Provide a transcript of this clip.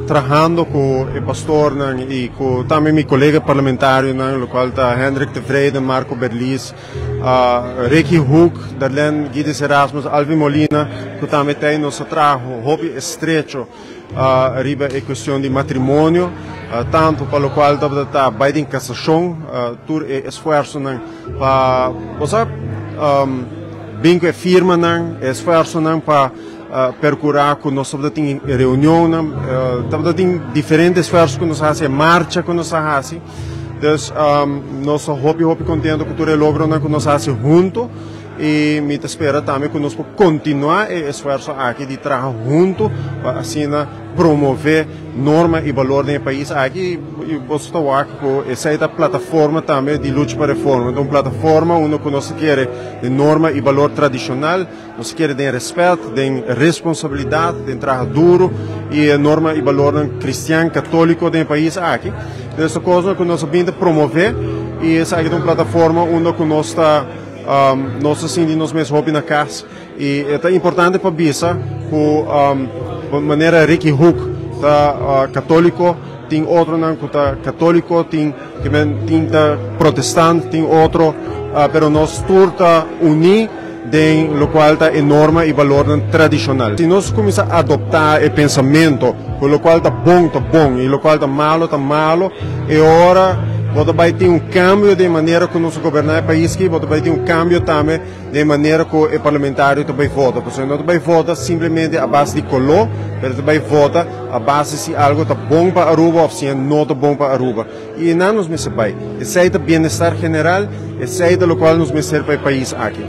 trabajando con el pastor y con también mi colega parlamentario, lo cual está Hendrik de Vrede, Marco Berlis, Ricky Hook, Darlene Guides Erasmus, Alvin Molina, que también tiene nuestro trabajo, hobby estrecho, arriba a cuestión de matrimonio, tanto para lo cual está bei en casación, tur esfuerzo para, vinco firma esfuerzo para percurar com nós tem reunião, tem diferentes esforços que nós fazemos, marcha que nós fazemos, então nós hobby contento que tudo logra que nós fazemos junto e me espera também que nós continuar o esforço aqui de trabalhar junto para assim promover norma e valor do país aqui e gosto aqui essa plataforma também de luta para reforma, então plataforma onde que nós quer de norma e valor tradicional, nós quer de respeito, de responsabilidade, de trabalho duro e norma e valor cristão católico do país aqui, essa coisa que nós vamos promover e essa é uma plataforma onde que nós está nós assim nós mesmos hobby na casa e é importante para bisa com maneira Ricky Hook tá católico tem outro não que tá católico tem protestante tem outro pero nós turta unir de lo qual tá enorme e valor tradicional se nós começar a adotar o pensamento com lo qual tá bom e lo qual tá malo e ora você vai ter cambio de maneira que nós governar o país que você vai ter cambio também de maneira que o parlamentário também vota, porque não vai votar simplesmente a base de color, mas vai votar a base se algo está bom para Aruba ou se não está bom para Aruba. E não nos vai. Esse é o bem-estar geral, esse é o qual nos serve para o país aqui.